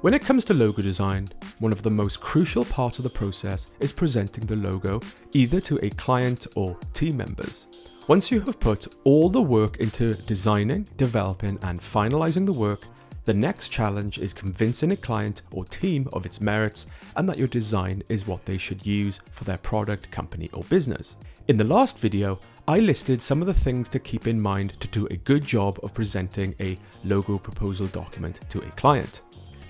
When it comes to logo design, one of the most crucial parts of the process is presenting the logo either to a client or team members. Once you have put all the work into designing, developing and finalising the work, the next challenge is convincing a client or team of its merits and that your design is what they should use for their product, company or business. In the last video, I listed some of the things to keep in mind to do a good job of presenting a logo proposal document to a client.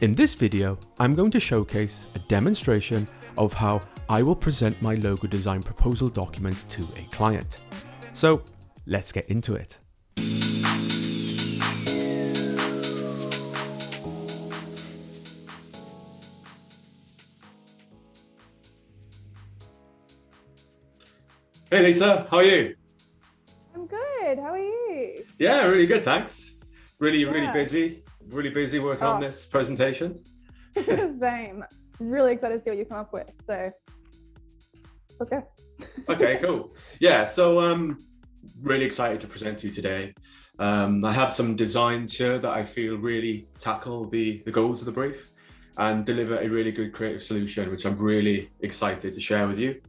In this video, I'm going to showcase a demonstration of how I will present my logo design proposal document to a client. So let's get into it. Hey Lisa, how are you? I'm good. How are you? Yeah, really good, thanks. Really busy working on this presentation. Same. Really excited to see what you come up with. So let's go. Okay, cool. Yeah, so really excited to present to you today. I have some designs here that I feel really tackle the goals of the brief and deliver a really good creative solution, which I'm really excited to share with you.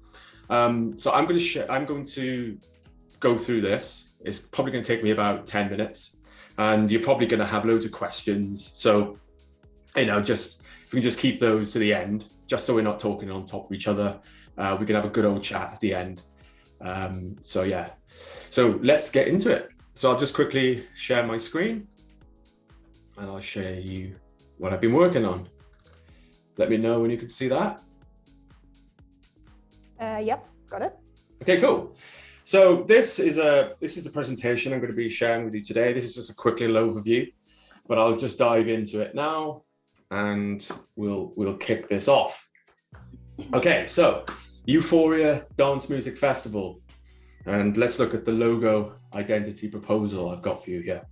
So I'm going to go through this. It's probably going to take me about 10 minutes and you're probably going to have loads of questions. So, just if we can just keep those to the end, just so we're not talking on top of each other, we can have a good old chat at the end. So let's get into it. So I'll just quickly share my screen and I'll share you what I've been working on. Let me know when you can see that. Yep, got it. Okay, cool. So this is a presentation I'm going to be sharing with you today. This is just a quick little overview, but I'll just dive into it now and we'll kick this off. Okay, so Euphoria Dance Music Festival. And let's look at the logo identity proposal I've got for you here.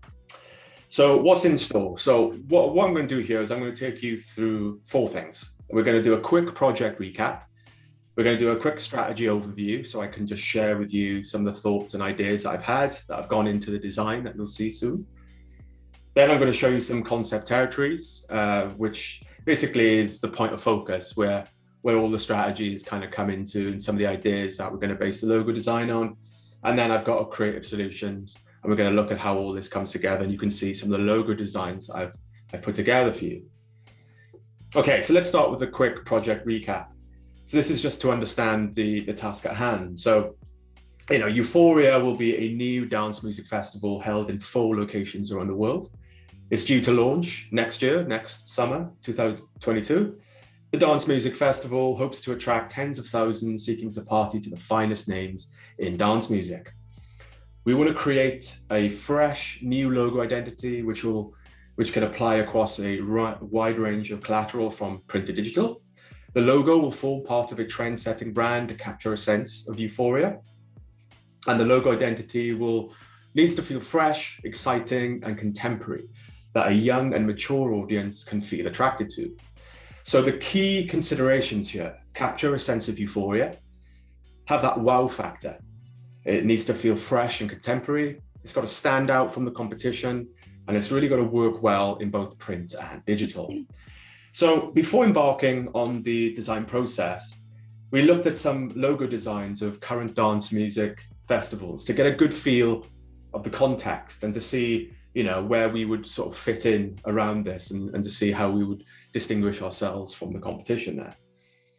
So what's in store? So what I'm going to do here is I'm going to take you through 4 things. We're going to do a quick project recap. We're going to do a quick strategy overview so I can just share with you some of the thoughts and ideas that I've had that have gone into the design that you'll see soon. Then I'm going to show you some concept territories, which basically is the point of focus where all the strategies kind of come into and some of the ideas that we're going to base the logo design on. And then I've got a creative solutions and we're going to look at how all this comes together and you can see some of the logo designs I've put together for you. Okay, so let's start with a quick project recap. So this is just to understand the task at hand. So, Euphoria will be a new dance music festival held in 4 locations around the world. It's due to launch next summer, 2022. The Dance Music Festival hopes to attract tens of thousands seeking to party to the finest names in dance music. We want to create a fresh new logo identity, which can apply across a wide range of collateral from print to digital. The logo will form part of a trend-setting brand to capture a sense of euphoria. And the logo identity needs to feel fresh, exciting, and contemporary that a young and mature audience can feel attracted to. So the key considerations here: capture a sense of euphoria, have that wow factor. It needs to feel fresh and contemporary. It's got to stand out from the competition, and it's really got to work well in both print and digital. So before embarking on the design process, we looked at some logo designs of current dance music festivals to get a good feel of the context and to see, where we would sort of fit in around this and to see how we would distinguish ourselves from the competition there.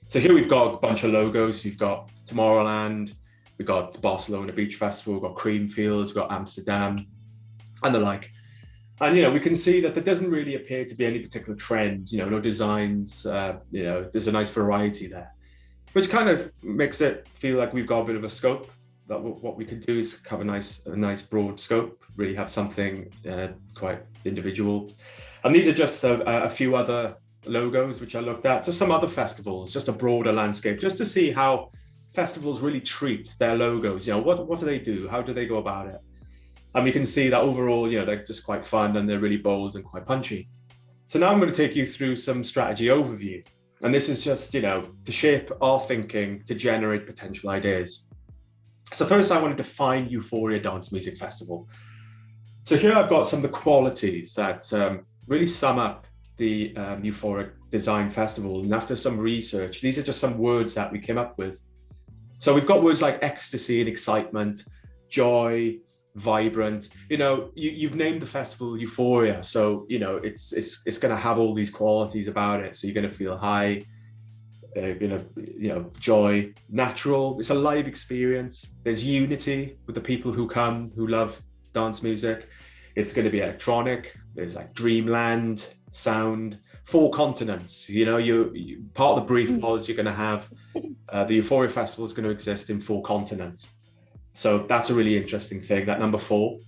So here we've got a bunch of logos. You've got Tomorrowland, we've got Barcelona Beach Festival, we've got Creamfields, we've got Amsterdam and the like. And, we can see that there doesn't really appear to be any particular trend, no designs, there's a nice variety there, which kind of makes it feel like we've got a bit of a scope, that what we can do is have a nice broad scope, really have something quite individual. And these are just a few other logos which I looked at, just some other festivals, just a broader landscape, just to see how festivals really treat their logos. What do they do? How do they go about it? And we can see that overall, they're just quite fun and they're really bold and quite punchy. So now I'm going to take you through some strategy overview. And this is just, to shape our thinking to generate potential ideas. So first I want to define Euphoria Dance Music Festival. So here I've got some of the qualities that really sum up the Euphoria Design Festival, and after some research, these are just some words that we came up with. So we've got words like ecstasy and excitement, joy, vibrant. You know, you've named the festival Euphoria, so you know it's going to have all these qualities about it. So you're going to feel high, joy, natural. It's a live experience. There's unity with the people who come, who love dance music. It's going to be electronic. There's like dreamland sound, 4 continents. You know, you part of the brief was you're going to have the Euphoria Festival is going to exist in 4 continents. So that's a really interesting thing. That number 4,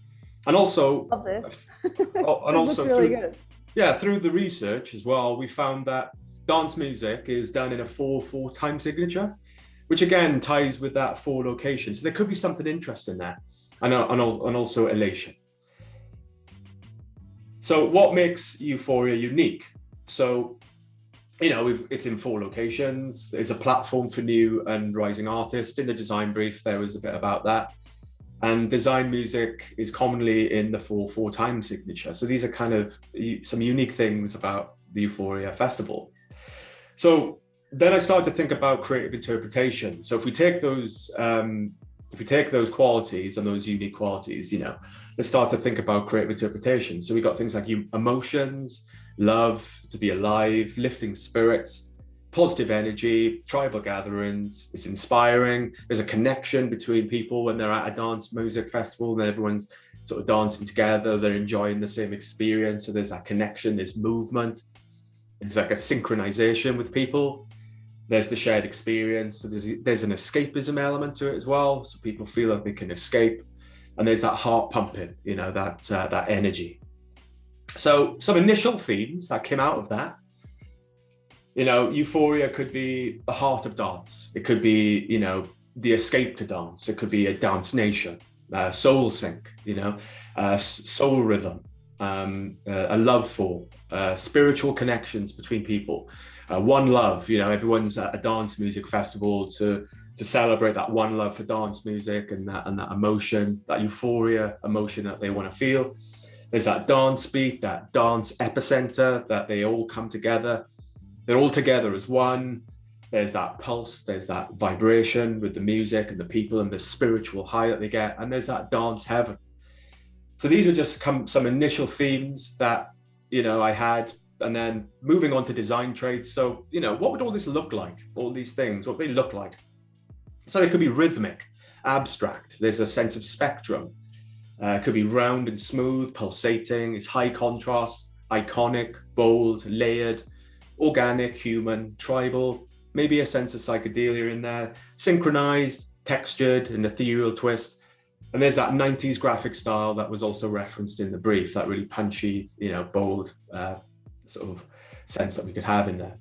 and also, Love this. and also really good. through the research as well, we found that dance music is done in a 4/4 time signature, which again ties with that 4 locations. So there could be something interesting there, and also elation. So what makes Euphoria unique? So, you know, it's in 4 locations. There's a platform for new and rising artists. In the design brief, there was a bit about that. And design music is commonly in the 4/4 time signature. So these are kind of some unique things about the Euphoria Festival. So then I started to think about creative interpretation. So if we take those qualities and those unique qualities, you know, let's start to think about creative interpretation. So we got things like emotions, love, to be alive, lifting spirits, positive energy, tribal gatherings. It's inspiring. There's a connection between people when they're at a dance music festival and everyone's sort of dancing together. They're enjoying the same experience. So there's that connection, there's movement. It's like a synchronization with people. There's the shared experience. So there's an escapism element to it as well. So people feel like they can escape. And there's that heart pumping, you know, that energy. So some initial themes that came out of that, you know, Euphoria could be the heart of dance. It could be, you know, the escape to dance. It could be a dance nation, soul sync, you know, soul rhythm, a love for spiritual connections between people, one love. You know, everyone's at a dance music festival to celebrate that one love for dance music and that emotion, that euphoria emotion that they want to feel. There's that dance beat, that dance epicenter, that they all come together. They're all together as one. There's that pulse, there's that vibration with the music and the people and the spiritual high that they get. And there's that dance heaven. So these are just some initial themes that, you know, I had. And then moving on to design traits. So, you know, what would all this look like? All these things, what they look like? So it could be rhythmic, abstract. There's a sense of spectrum. It could be round and smooth, pulsating. It's high contrast, iconic, bold, layered, organic, human, tribal, maybe a sense of psychedelia in there, synchronized, textured, an ethereal twist. And there's that 90s graphic style that was also referenced in the brief, that really punchy, you know, bold sort of sense that we could have in there.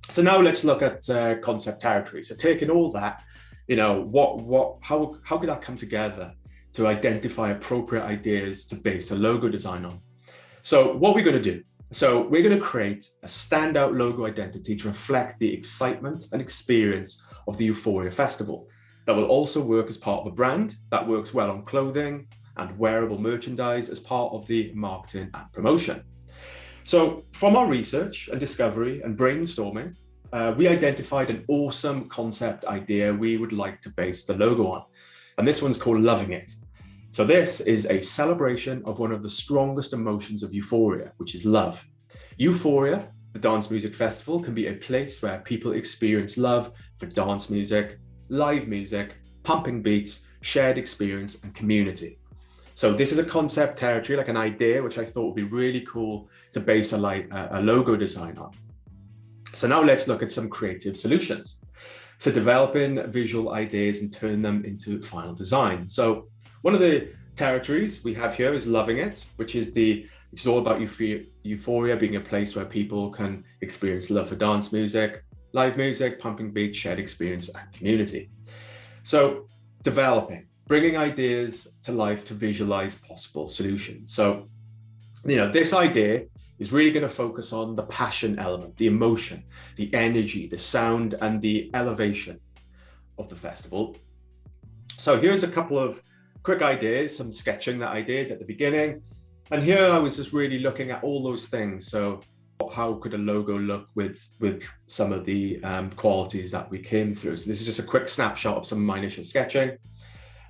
So now let's look at concept territory. So taking all that, you know, how could that come together to identify appropriate ideas to base a logo design on? So what we're going to do, so we're going to create a standout logo identity to reflect the excitement and experience of the Euphoria Festival that will also work as part of a brand that works well on clothing and wearable merchandise as part of the marketing and promotion. So from our research and discovery and brainstorming, we identified an awesome concept idea we would like to base the logo on. And this one's called Loving It. So this is a celebration of one of the strongest emotions of Euphoria, which is love. Euphoria, the dance music festival, can be a place where people experience love for dance music, live music, pumping beats, shared experience, and community. So this is a concept territory, like an idea, which I thought would be really cool to base a logo design on. So now let's look at some creative solutions. So developing visual ideas and turn them into final design. So one of the territories we have here is Loving It, which is all about Euphoria being a place where people can experience love for dance music, live music, pumping beats, shared experience, and community. So developing, bringing ideas to life to visualize possible solutions. So, you know, this idea is really going to focus on the passion element, the emotion, the energy, the sound, and the elevation of the festival. So here's a couple of quick ideas, some sketching that I did at the beginning. And here I was just really looking at all those things. So how could a logo look with some of the qualities that we came through. So this is just a quick snapshot of some of my initial sketching.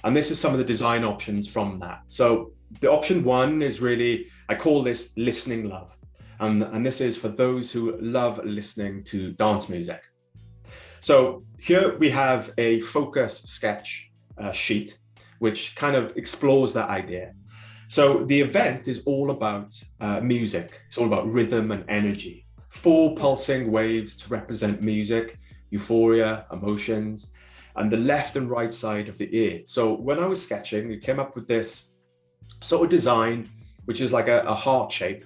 And this is some of the design options from that. So the option 1 is really, I call this listening love. And this is for those who love listening to dance music. So here we have a focus sketch sheet, which kind of explores that idea. So the event is all about music. It's all about rhythm and energy. 4 pulsing waves to represent music, euphoria, emotions, and the left and right side of the ear. So when I was sketching, we came up with this sort of design, which is like a heart shape.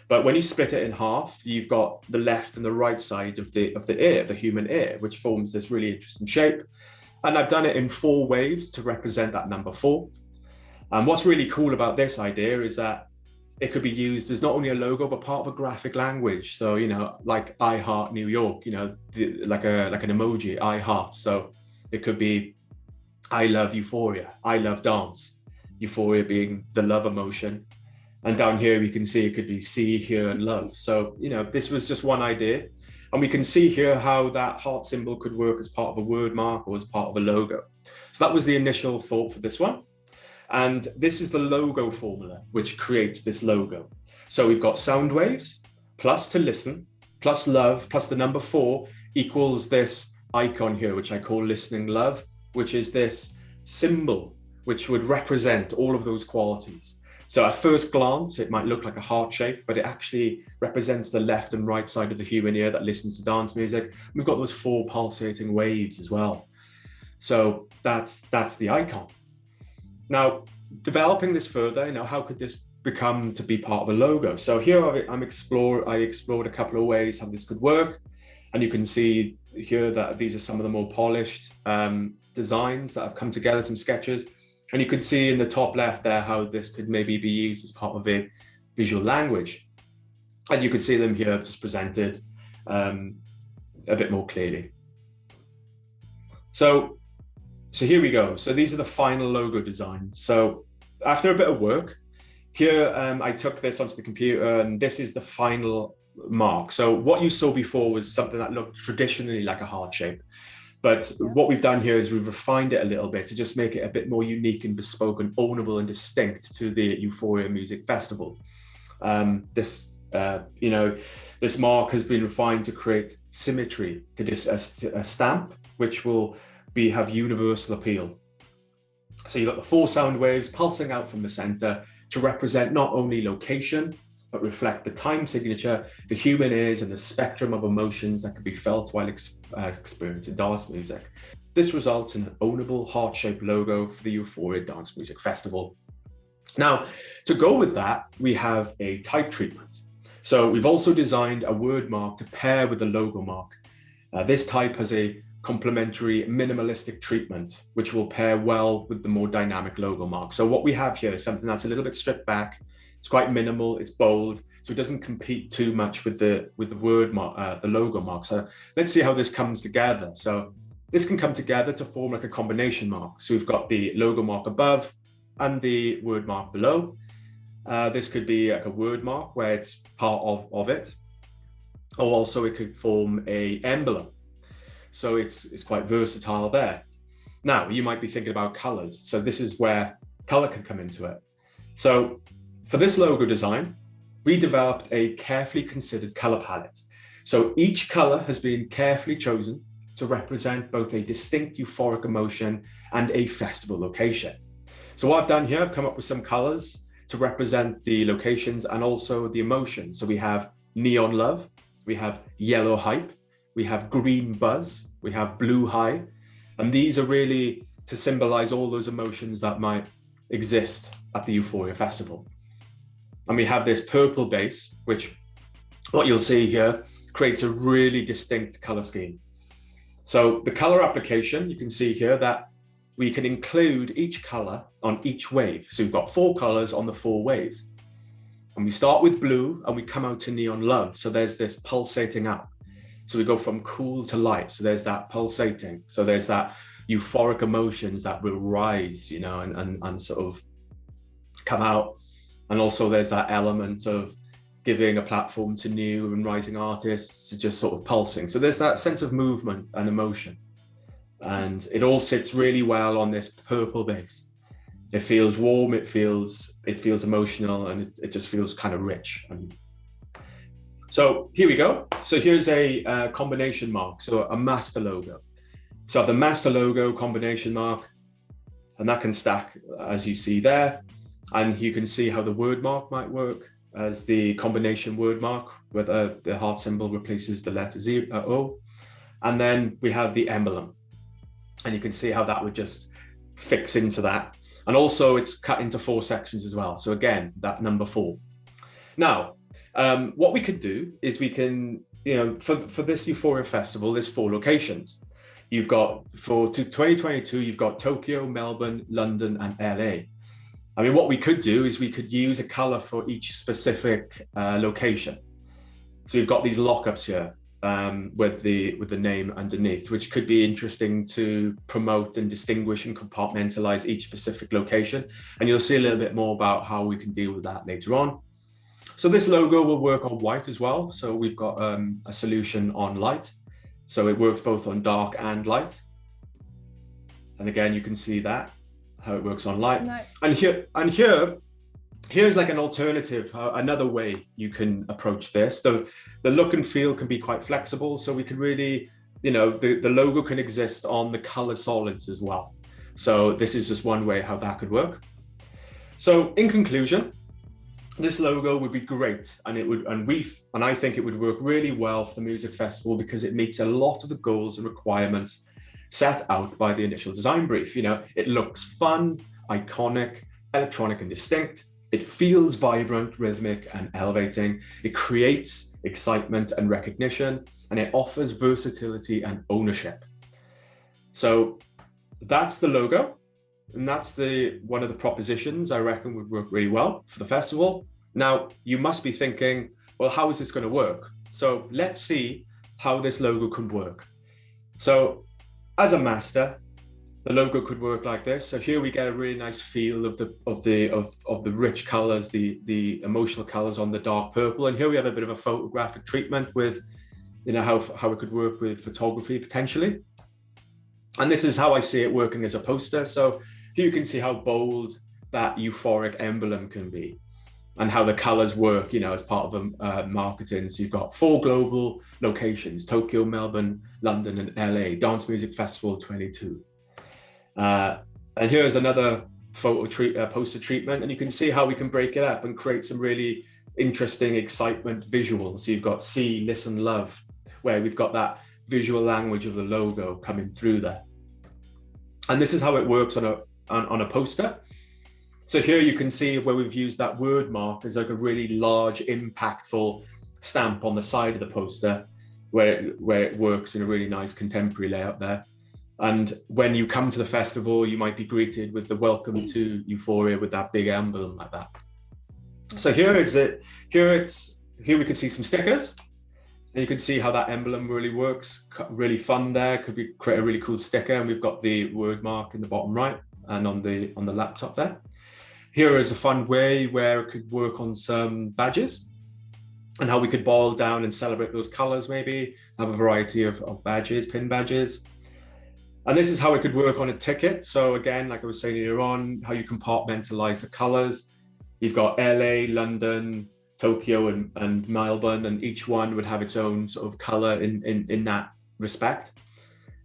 But when you split it in half, you've got the left and the right side of the ear, the human ear, which forms this really interesting shape. And I've done it in 4 waves to represent that number 4. And what's really cool about this idea is that it could be used as not only a logo, but part of a graphic language. So, you know, like I heart New York, you know, like an emoji, I heart. So it could be, I love euphoria, I love dance, euphoria being the love emotion. And down here, we can see it could be see, hear, and love. So, you know, this was just one idea. And we can see here how that heart symbol could work as part of a word mark or as part of a logo. So that was the initial thought for this one. And this is the logo formula, which creates this logo. So we've got sound waves, plus to listen, plus love, plus the number 4 equals this icon here, which I call listening love, which is this symbol, which would represent all of those qualities. So at first glance, it might look like a heart shape, but it actually represents the left and right side of the human ear that listens to dance music. We've got those 4 pulsating waves as well. So that's the icon. Now, developing this further, you know, how could this become to be part of a logo? So here I explored a couple of ways how this could work. And you can see here that these are some of the more polished designs that have come together, some sketches. And you can see in the top left there how this could maybe be used as part of a visual language. And you can see them here just presented a bit more clearly. So here we go. So these are the final logo designs. So after a bit of work, here I took this onto the computer, and this is the final mark. So what you saw before was something that looked traditionally like a heart shape. But what we've done here is we've refined it a little bit to just make it a bit more unique and bespoke and ownable and distinct to the Euphoria Music Festival. This mark has been refined to create symmetry, to this a stamp which will have universal appeal. So you've got the 4 sound waves pulsing out from the center to represent not only location, but reflect the time signature, the human ears, and the spectrum of emotions that can be felt while experiencing dance music. This results in an ownable heart-shaped logo for the Euphoria Dance Music Festival. Now, to go with that, we have a type treatment. So we've also designed a word mark to pair with the logo mark. This type has a complementary minimalistic treatment, which will pair well with the more dynamic logo mark. So what we have here is something that's a little bit stripped back. It's quite minimal, it's bold, so it doesn't compete too much with the word mark, the logo mark. So let's see how this comes together. So this can come together to form like a combination mark. So we've got the logo mark above and the word mark below. This could be like a word mark where it's part of it, or also it could form a emblem. So it's quite versatile there. Now you might be thinking about colors. So this is where color can come into it. So for this logo design, we developed a carefully considered color palette. So each color has been carefully chosen to represent both a distinct euphoric emotion and a festival location. So what I've done here, I've come up with some colors to represent the locations and also the emotion. So we have neon love, we have yellow hype, we have green buzz, we have blue high, and these are really to symbolize all those emotions that might exist at the Euphoria Festival. And we have this purple base, which what you'll see here creates a really distinct color scheme. So the color application, you can see here that we can include each color on each wave. So we've got 4 colors on the 4 waves. And we start with blue and we come out to neon love. So there's this pulsating up. So we go from cool to light. So there's that pulsating. So there's that euphoric emotions that will rise, you know, and sort of come out. And also there's that element of giving a platform to new and rising artists, to just sort of pulsing. So there's that sense of movement and emotion. And it all sits really well on this purple base. It feels warm, it feels emotional, and it just feels kind of rich. And so here we go. So here's a combination mark, so a master logo. So the master logo combination mark, and that can stack as you see there. And you can see how the word mark might work as the combination word mark, where the heart symbol replaces the letter O. And then we have the emblem. And you can see how that would just fix into that. And also it's cut into 4 sections as well. So again, that number 4. Now, what we could do is we can, for this Euphoria Festival, there's 4 locations. You've got, for 2022, you've got Tokyo, Melbourne, London, and LA. I mean, what we could do is we could use a color for each specific location. So you've got these lockups here with the name underneath, which could be interesting to promote and distinguish and compartmentalize each specific location. And you'll see a little bit more about how we can deal with that later on. So this logo will work on white as well. So we've got a solution on light. So it works both on dark and light. And again, you can see that, how it works on light. Nice. And here's like an alternative, another way you can approach this. The look and feel can be quite flexible. So we can really, the logo can exist on the color solids as well. So this is just one way how that could work. So in conclusion, this logo would be great, and I think it would work really well for the music festival because it meets a lot of the goals and requirements set out by the initial design brief. It looks fun, iconic, electronic and distinct. It feels vibrant, rhythmic and elevating. It creates excitement and recognition, and it offers versatility and ownership. So that's the logo. And that's one of the propositions I reckon would work really well for the festival. Now, you must be thinking, well, how is this going to work? So let's see how this logo can work. So as a master, the logo could work like this. So here we get a really nice feel of the rich colors, the emotional colors on the dark purple. And here we have a bit of a photographic treatment with, how it could work with photography potentially. And this is how I see it working as a poster. So here you can see how bold that euphoric emblem can be and how the colors work, as part of marketing. So you've got 4 global locations: Tokyo, Melbourne, London, and LA, Dance Music Festival 22. And here's another poster treatment, and you can see how we can break it up and create some really interesting excitement visuals. So you've got see, listen, love, where we've got that visual language of the logo coming through there. And this is how it works on a poster. So here you can see where we've used that word mark as like a really large, impactful stamp on the side of the poster, where it works in a really nice contemporary layout there. And when you come to the festival, you might be greeted with the welcome to Euphoria with that big emblem like that. So here we can see some stickers. And you can see how that emblem really works, really fun there. Could be create a really cool sticker, and we've got the word mark in the bottom right and on the laptop there. Here is a fun way where it could work on some badges and how we could boil down and celebrate those colors, maybe have a variety of badges, pin badges. And this is how it could work on a ticket. So again, like I was saying earlier on, how you compartmentalize the colors. You've got LA, London, Tokyo and Melbourne, and each one would have its own sort of color in that respect.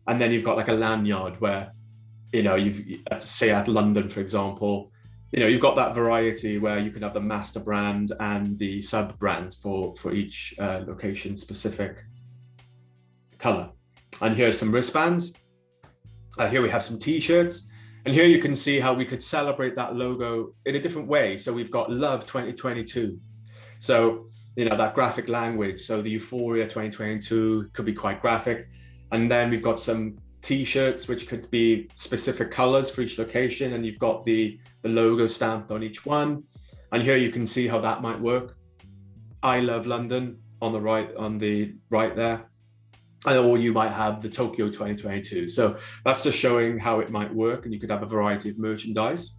And then you've got like a lanyard where, you've say at London, for example, you've got that variety where you can have the master brand and the sub brand for each location specific color. And here's some wristbands. Here we have some t-shirts. And here you can see how we could celebrate that logo in a different way. So we've got Love 2022. So, that graphic language. So the Euphoria 2022 could be quite graphic. And then we've got some t-shirts, which could be specific colors for each location. And you've got the logo stamped on each one. And here you can see how that might work. I love London on the right there. Or you might have the Tokyo 2022. So that's just showing how it might work. And you could have a variety of merchandise.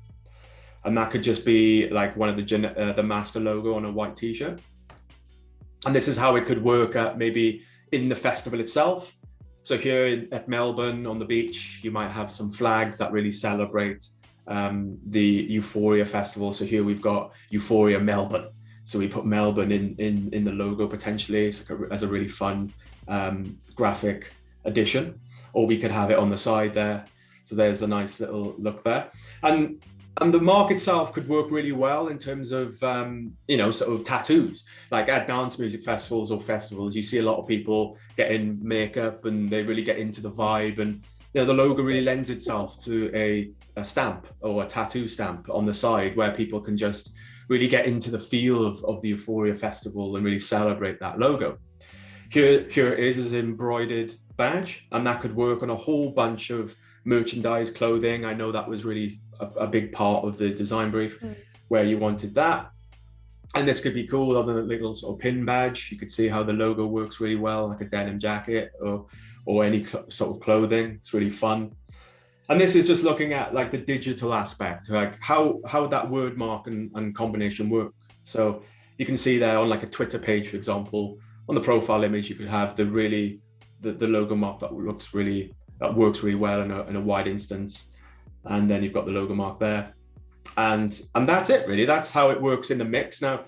And that could just be like one of the master logo on a white t-shirt. And this is how it could work at maybe in the festival itself. So here at Melbourne on the beach, you might have some flags that really celebrate the Euphoria festival. So here we've got Euphoria Melbourne. So we put Melbourne in the logo potentially as a really fun graphic addition, or we could have it on the side there. So there's a nice little look there. And the mark itself could work really well in terms of, sort of tattoos. Like at dance music festivals or festivals, you see a lot of people getting makeup and they really get into the vibe. And the logo really lends itself to a stamp or a tattoo stamp on the side where people can just really get into the feel of the Euphoria festival and really celebrate that logo. Here it is as an embroidered badge, and that could work on a whole bunch of merchandise, clothing. I know that was really a big part of the design brief where you wanted that. And this could be cool on a little sort of pin badge. You could see how the logo works really well, like a denim jacket or any sort of clothing. It's really fun. And this is just looking at like the digital aspect, like how that word mark and combination work. So you can see there on like a Twitter page, for example, on the profile image, you could have the logo mark that works really well in a wide instance. And then you've got the logo mark there. And that's it really. That's how it works in the mix now,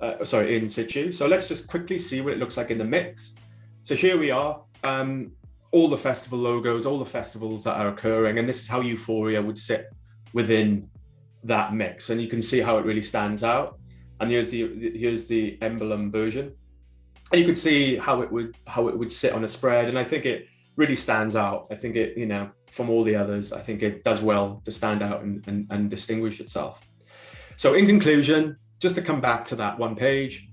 in situ. So let's just quickly see what it looks like in the mix. So here we are, all the festival logos, all the festivals that are occurring, and this is how Euphoria would sit within that mix. And you can see how it really stands out. And here's the emblem version. And you can see how it would sit on a spread. And I think it really stands out. I think it, from all the others, I think it does well to stand out and distinguish itself. So in conclusion, just to come back to that one page,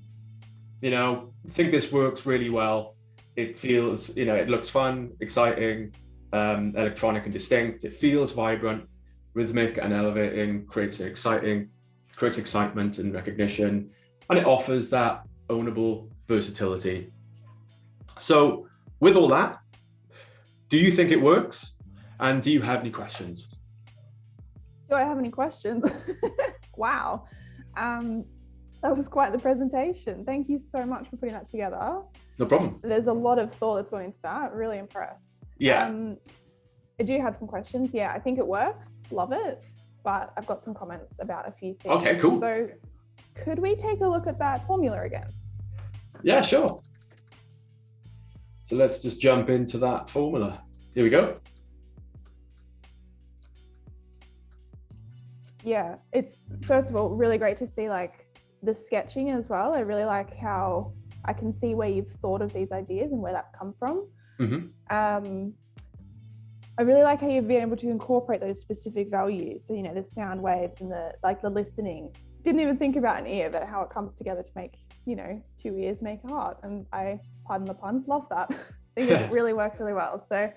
I think this works really well. It feels, it looks fun, exciting, electronic and distinct. It feels vibrant, rhythmic and elevating, creates excitement and recognition, and it offers that ownable versatility. So with all that, do you think it works? And do you have any questions? Do I have any questions? Wow. That was quite the presentation. Thank you so much for putting that together. No problem. There's a lot of thought that's gone into that. Really impressed. Yeah. I do have some questions. Yeah, I think it works. Love it. But I've got some comments about a few things. Okay, cool. So could we take a look at that formula again? Yeah, sure. So let's just jump into that formula. Here we go. Yeah, it's first of all really great to see like the sketching as well. I really like how I can see where you've thought of these ideas and where that's come from. Mm-hmm. I really like how you've been able to incorporate those specific values. So, the sound waves and the listening. Didn't even think about an ear, but how it comes together to make, 2 ears make a heart. And I, pardon the pun, love that. I think it really works really well. So,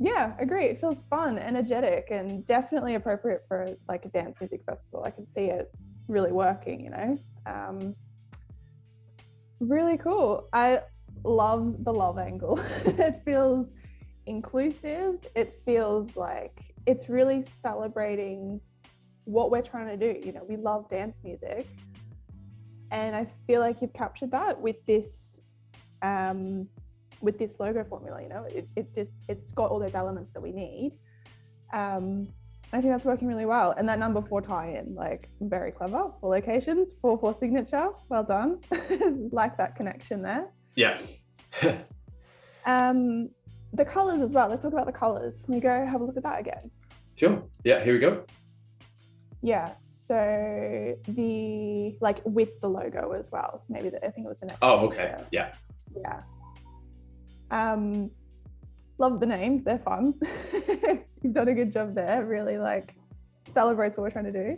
yeah, agree. It feels fun, energetic, and definitely appropriate for like a dance music festival. I can see it really working, Really cool. I love the love angle. It feels inclusive. It feels like it's really celebrating what we're trying to do. We love dance music, and I feel like you've captured that with this logo formula. It's got all those elements that we need. I think that's working really well. And that number 4 tie-in, very clever. 4 locations, 4 signature. Well done. Like that connection there. Yeah. The colors as well. Let's talk about the colors. Can we go have a look at that again? Sure. Yeah, here we go. Yeah. So the with the logo as well. So maybe I think it was the next. Oh, okay. Yeah. Yeah. Love the names. They're fun. You've done a good job there. Really celebrates what we're trying to do.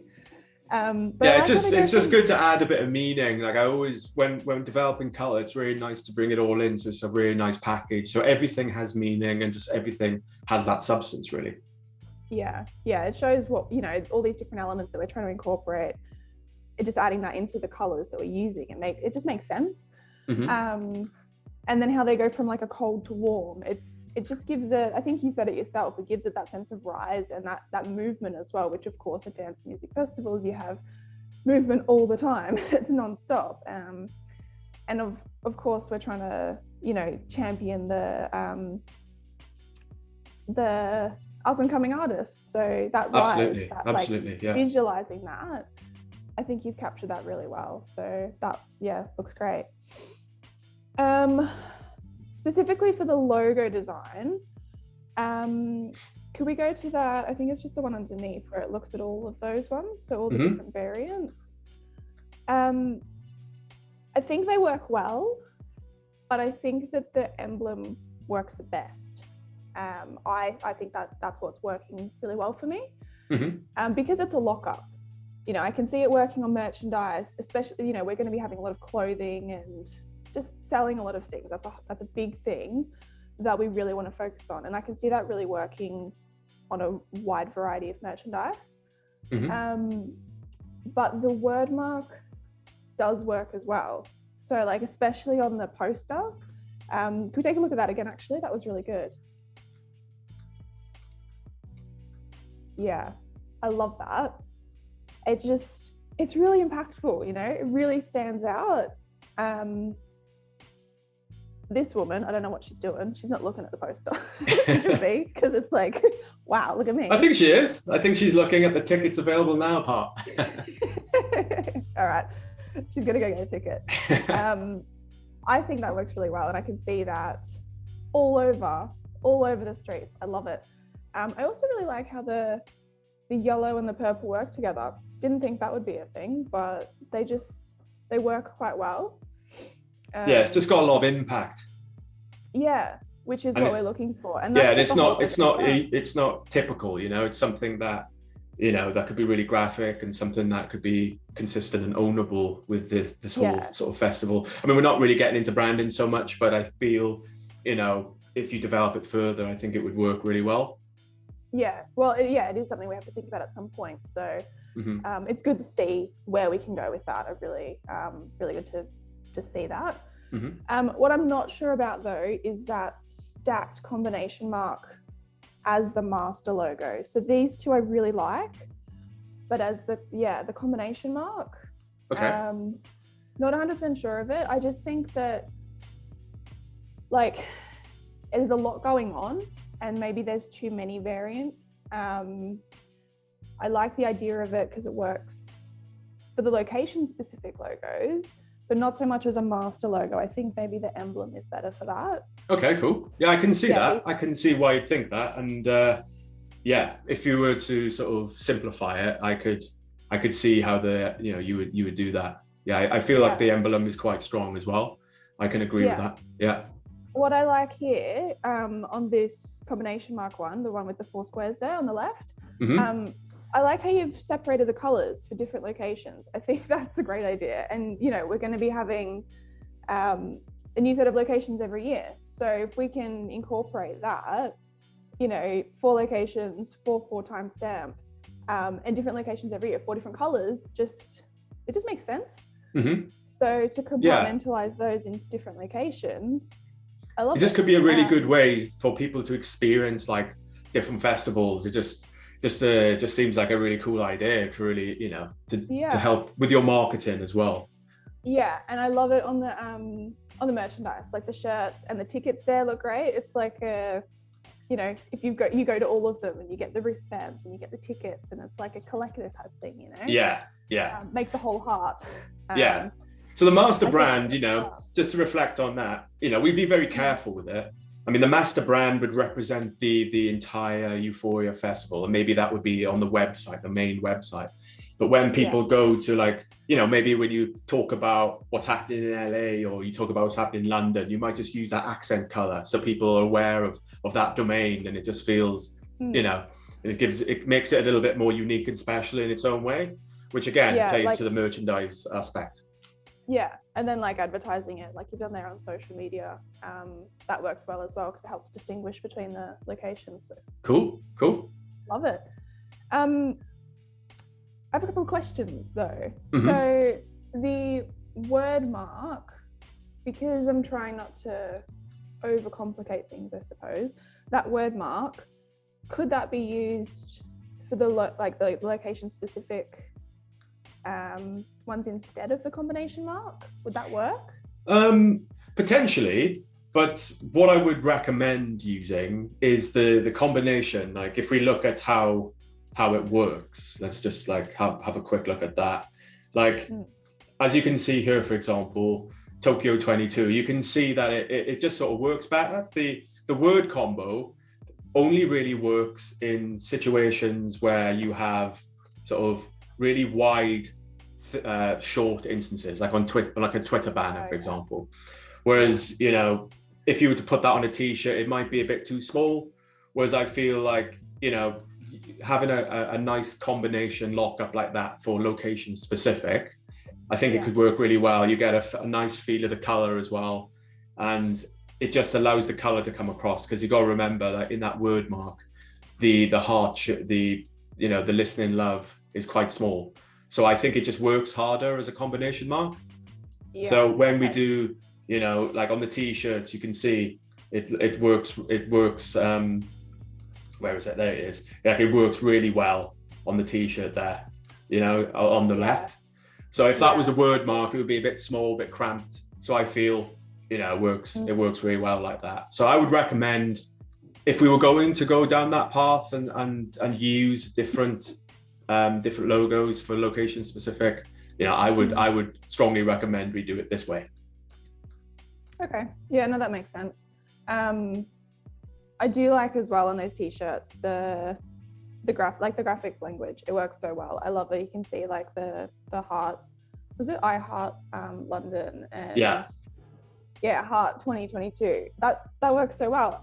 But yeah, it's just good to add a bit of meaning. I always, when developing color, it's really nice to bring it all in. So it's a really nice package. So everything has meaning and just everything has that substance, really. Yeah. It shows what, all these different elements that we're trying to incorporate. It just adding that into the colors that we're using. It just makes sense. Mm-hmm. And then how they go from a cold to warm. It just gives it, I think you said it yourself, it gives it that sense of rise and that movement as well, which of course at dance music festivals, you have movement all the time. It's nonstop. And of course, we're trying to, you know, champion the up and coming artists. So that absolutely, rise, that, absolutely, like, yeah. visualizing that, I think you've captured that really well. So that, yeah, looks great. Specifically for the logo design, could we go to that? I think it's just the one underneath where it looks at all of those ones, so all the different variants. I think they work well, but I think that the emblem works the best. I think that's what's working really well for me, because it's a lockup. You know, I can see it working on merchandise, especially, you know, we're going to be having a lot of clothing and just selling a lot of things. That's a big thing that we really want to focus on, and I can see that really working on a wide variety of merchandise. But the word mark does work as well. So, like, especially on the poster, can we take a look at that again? Actually, that was really good. Yeah, I love that. It's really impactful, you know, it really stands out. This woman, I don't know what she's doing. She's not looking at the poster. She should be, because it's like, wow, look at me. I think she is. I think she's looking at the tickets available now part. All right, she's gonna go get a ticket. I think that works really well, and I can see that all over the streets. I love it. I also really like how the yellow and the purple work together. Didn't think that would be a thing, but they work quite well. Yeah, it's just got a lot of impact. Yeah, which is what we're looking for. And yeah, and it's not typical, you know. It's something that, you know, that could be really graphic and something that could be consistent and ownable with this whole sort of festival. I mean, we're not really getting into branding so much, but I feel, you know, if you develop it further, I think it would work really well. Yeah, well, it is something we have to think about at some point. So it's good to see where we can go with that. Really good to see that. What I'm not sure about though is that stacked combination mark as the master logo. So these two I really like, but as the combination mark, not 100% sure of it. I just think that, like, there's a lot going on and maybe there's too many variants. I like the idea of it because it works for the location specific logos, but not so much as a master logo. I think maybe the emblem is better for that. Okay, cool. Yeah, I can see that. I can see why you'd think that. And yeah, if you were to sort of simplify it, I could see how you would do that. Yeah, I feel like the emblem is quite strong as well. I can agree with that. Yeah. What I like here on this combination mark one, the one with the 4 squares there on the left, I like how you've separated the colors for different locations. I think that's a great idea. And, you know, we're going to be having a new set of locations every year. So if we can incorporate that, you know, 4 locations, 4 timestamp, and different locations every year, 4 different colors, it just makes sense. So to compartmentalize those into different locations, I love it. This could be a really good way for people to experience like different festivals. It just seems like a really cool idea to really, you know, to help with your marketing as well. Yeah, and I love it on the merchandise, like the shirts and the tickets there look great. It's like you know, if you go to all of them and you get the wristbands and you get the tickets, and it's like a collector type thing, you know. Yeah. Make the whole heart. So the master brand, you know, just to reflect on that, you know, we'd be very careful with it. I mean, the master brand would represent the entire Euphoria festival, and maybe that would be on the website, the main website. But when people go to, like, you know, maybe when you talk about what's happening in LA or you talk about what's happening in London, you might just use that accent color so people are aware of that domain, and it just feels, you know, it makes it a little bit more unique and special in its own way, which again plays to the merchandise aspect. Yeah, and then like advertising it, like you've done there on social media, that works well as well because it helps distinguish between the locations. So. Cool. Love it. I have a couple of questions though. So the word mark, because I'm trying not to overcomplicate things, I suppose, that word mark, could that be used for the location specific ones instead of the combination mark? Would that work? Potentially, but what I would recommend using is the combination. Like if we look at how it works, let's just like have a quick look at that. Like as you can see here, for example, Tokyo 22, you can see that it just sort of works better. The word combo only really works in situations where you have sort of really wide short instances, like on Twitter, like a Twitter banner, for example. Whereas, you know, if you were to put that on a t-shirt, it might be a bit too small. Whereas I feel like, you know, having a nice combination lockup like that for location specific, I think it could work really well. You get a nice feel of the color as well. And it just allows the color to come across, because you got to remember that in that word mark, the heart, the listening love is quite small. So I think it just works harder as a combination mark. Yeah. So when we do, you know, like on the t-shirts, you can see it works. Where is it? There it is. Like it works really well on the t-shirt there, you know, on the left. So if that was a word mark, it would be a bit small, a bit cramped. So I feel, you know, it works really well like that. So I would recommend, if we were going to go down that path and use different logos for location specific, you know, I would strongly recommend we do it this way. Okay. Yeah, no, that makes sense. I do like as well on those t-shirts the graphic language. It works so well. I love it. You can see like the heart. Was it I Heart London and Heart 2022. That works so well.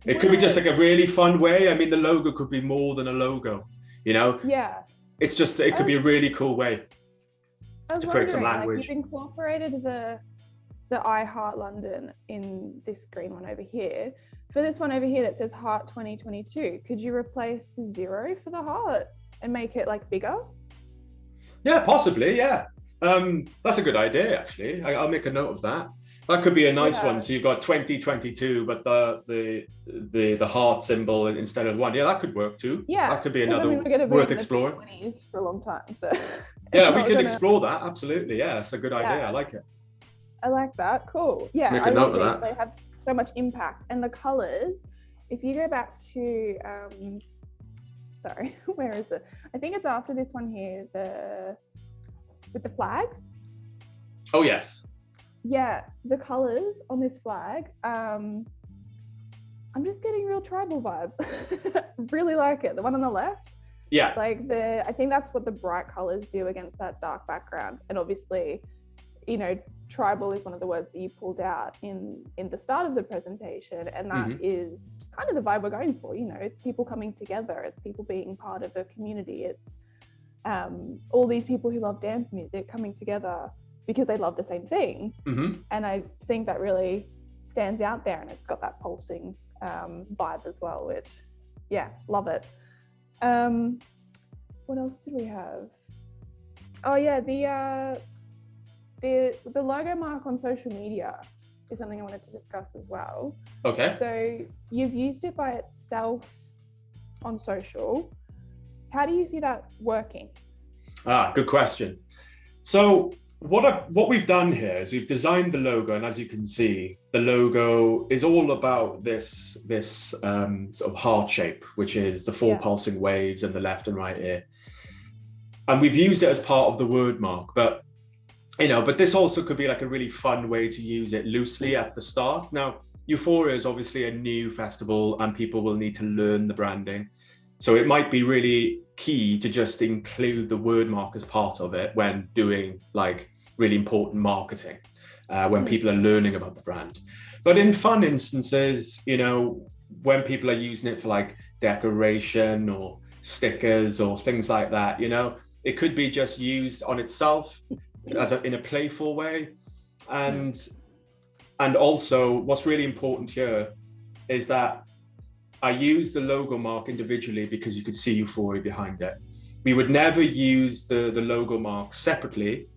It could be just like a really fun way. I mean, the logo could be more than a logo, you know? Yeah. It's just, it could be a really cool way to create some language. Like, you've incorporated the I Heart London in this green one over here. For this one over here that says Heart 2022, could you replace the 0 for the heart and make it like bigger? Yeah, possibly. Yeah. That's a good idea, actually. I'll make a note of that. That could be a nice one. So you've got 2022, but the heart symbol instead of 1. Yeah, that could work too. Yeah, that could be another worth exploring. 20s for a long time, so yeah, we could explore that. Absolutely. Yeah, that's a good idea. I like it. I like that. Cool. Yeah, make a note of that. They have so much impact, and the colors. If you go back to, sorry, where is it? I think it's after this one here. With the flags. Oh yes. Yeah, the colors on this flag. I'm just getting real tribal vibes. Really like it. The one on the left. Yeah. Like I think that's what the bright colors do against that dark background. And obviously, you know, tribal is one of the words that you pulled out in the start of the presentation, and that is kind of the vibe we're going for. You know, it's people coming together. It's people being part of a community. It's all these people who love dance music coming together because they love the same thing. And I think that really stands out there, and it's got that pulsing vibe as well, which, yeah, love it. What else did we have? Oh yeah, the logo mark on social media is something I wanted to discuss as well. Okay. So you've used it by itself on social. How do you see that working? Good question. So what we've done here is we've designed the logo, and as you can see, the logo is all about this sort of heart shape, which is the 4 pulsing waves and the left and right ear. And we've used it as part of the word mark, but this also could be like a really fun way to use it loosely at the start. Now, Euphoria is obviously a new festival, and people will need to learn the branding. So it might be really key to just include the word mark as part of it when doing like really important marketing, when people are learning about the brand. But in fun instances, you know, when people are using it for like decoration or stickers or things like that, you know, it could be just used on itself in a playful way. And also what's really important here is that I use the logo mark individually because you could see Euphoria behind it. We would never use the logo mark separately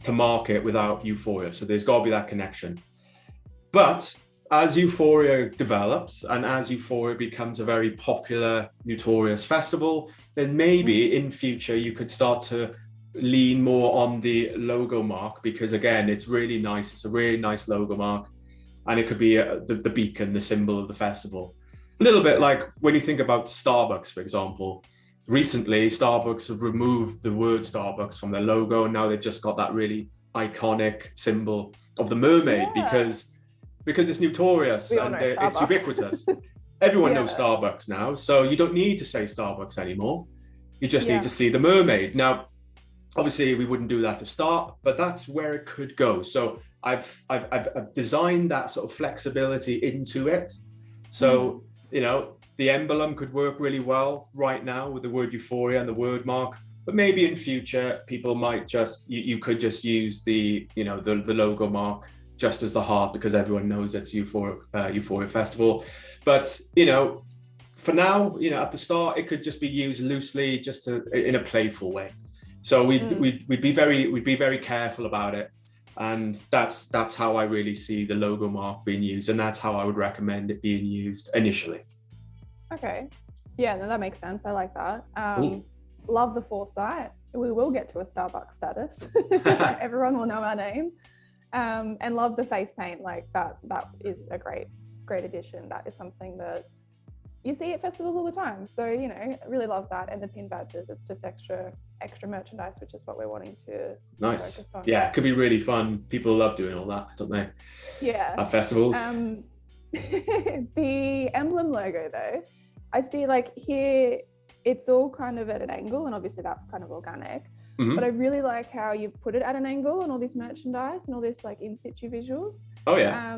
to mark it without Euphoria. So there's got to be that connection. But as Euphoria develops and as Euphoria becomes a very popular, notorious festival, then maybe in future you could start to lean more on the logo mark, because again, it's really nice. It's a really nice logo mark, and it could be the beacon, the symbol of the festival. A little bit like when you think about Starbucks, for example. Recently, Starbucks have removed the word Starbucks from their logo, and now they've just got that really iconic symbol of the mermaid, because it's notorious and it's ubiquitous. Everyone knows Starbucks now, so you don't need to say Starbucks anymore. You just need to see the mermaid. Now, obviously, we wouldn't do that to start, but that's where it could go. So I've designed that sort of flexibility into it. So, you know, the emblem could work really well right now with the word Euphoria and the word mark, but maybe in future, people might just, you could just use the, you know, the logo mark just as the heart, because everyone knows it's Euphoria Festival. But, you know, for now, you know, at the start, it could just be used loosely, just to, in a playful way. So we'd be very careful about it. And that's how I really see the logo mark being used, and that's how I would recommend it being used initially. Okay. Yeah, no, that makes sense. I like that. Love the foresight. We will get to a Starbucks status. Everyone will know our name. And love the face paint. Like that is a great addition. That is something that you see at festivals all the time. So, you know, I really love that. And the pin badges, it's just extra merchandise, which is what we're wanting to focus on. Yeah, it could be really fun. People love doing all that, don't they? Yeah. At festivals. The emblem logo though, I see like here, it's all kind of at an angle, and obviously that's kind of organic. But I really like how you put it at an angle and all this merchandise and all this like in situ visuals. Oh yeah.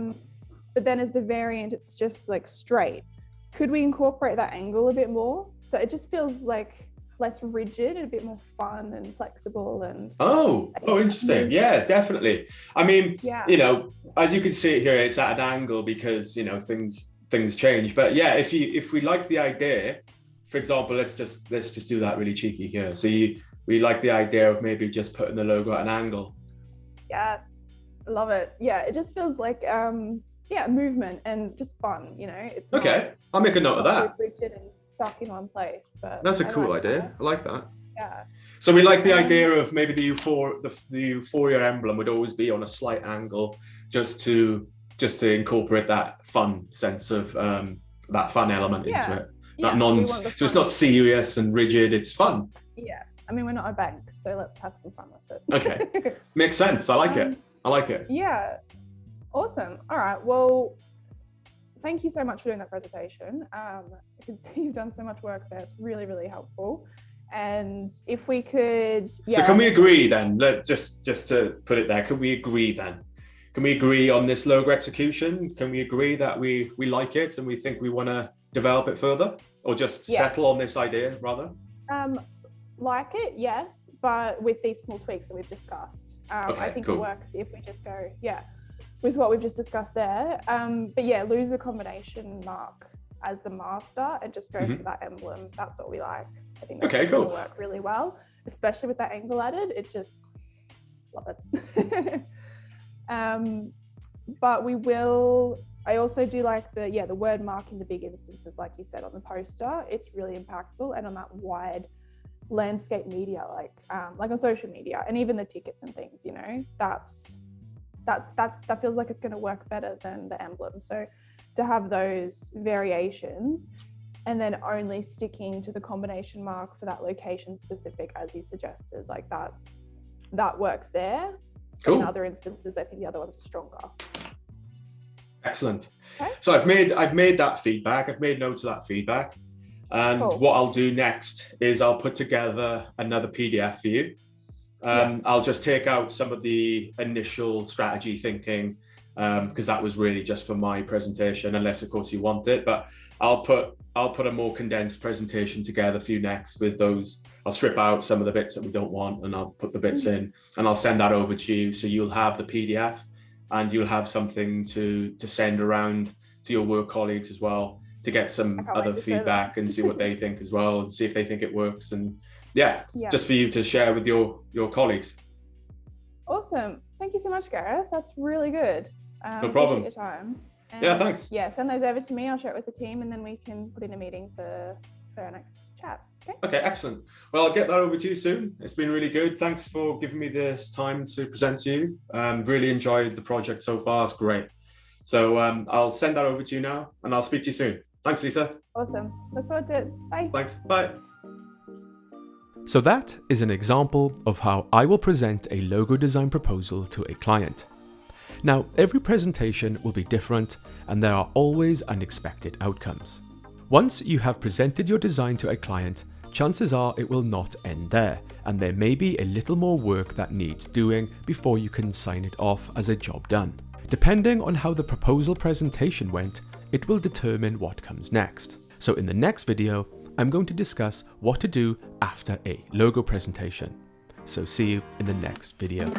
But then as the variant, it's just like straight. Could we incorporate that angle a bit more? So it just feels like less rigid and a bit more fun and flexible and interesting. Yeah, definitely. I mean, you know, as you can see it here, it's at an angle because, you know, things change. But yeah, if we like the idea, for example, let's just do that really cheeky here. So we like the idea of maybe just putting the logo at an angle. Yes, love it. Yeah, it just feels like movement and just fun, you know. It's okay. I'll make a note of that. So rigid and stuck in one place, but that's a cool idea. I like that. Yeah. So we like the idea of maybe the Euphoria emblem would always be on a slight angle, just to incorporate that fun sense of that fun element into it. So it's not serious and rigid. It's fun. Yeah. I mean, we're not a bank, so let's have some fun with it. Okay. Makes sense. I like it. Yeah. Awesome. All right. Well, thank you so much for doing that presentation. I can see you've done so much work there. It's really, really helpful. And if we could... So can we agree then? Just to put it there, can we agree then? Can we agree on this logo execution? Can we agree that we like it and we think we want to develop it further? Or just settle on this idea, rather? Like it, yes, but with these small tweaks that we've discussed. I think it works if we just go, with what we've just discussed there. But yeah, lose the combination mark as the master and just go for that emblem. That's what we like. I think that's going to work really well, especially with that angle added. It just, love it. But we will, I also do like the word mark in the big instances, like you said on the poster. It's really impactful, and on that wide landscape media, like on social media, and even the tickets and things, you know, that feels like it's going to work better than the emblem. So to have those variations and then only sticking to the combination mark for that location specific, as you suggested, like that works there. Cool. In other instances, I think the other ones are stronger. Excellent. Okay. So I've made that feedback. I've made notes of that feedback. And what I'll do next is I'll put together another PDF for you. I'll just take out some of the initial strategy thinking, because that was really just for my presentation, unless of course you want it. But I'll put a more condensed presentation together for you next with those. I'll strip out some of the bits that we don't want, and I'll put the bits in, and I'll send that over to you. So you'll have the PDF, and you'll have something to send around to your work colleagues as well, to get some other feedback and see what they think as well, and see if they think it works. And just for you to share with your colleagues. Awesome. Thank you so much, Gareth. That's really good. No problem. Appreciate your time. And thanks. Send those over to me. I'll share it with the team, and then we can put in a meeting for our next chat. Okay, excellent. Well, I'll get that over to you soon. It's been really good. Thanks for giving me this time to present to you. Really enjoyed the project so far. It's great. So I'll send that over to you now, and I'll speak to you soon. Thanks, Lisa. Awesome. Look forward to it. Bye. Thanks. Bye. So that is an example of how I will present a logo design proposal to a client. Now, every presentation will be different, and there are always unexpected outcomes. Once you have presented your design to a client, chances are it will not end there, and there may be a little more work that needs doing before you can sign it off as a job done. Depending on how the proposal presentation went, it will determine what comes next. So in the next video, I'm going to discuss what to do after a logo presentation. So see you in the next video.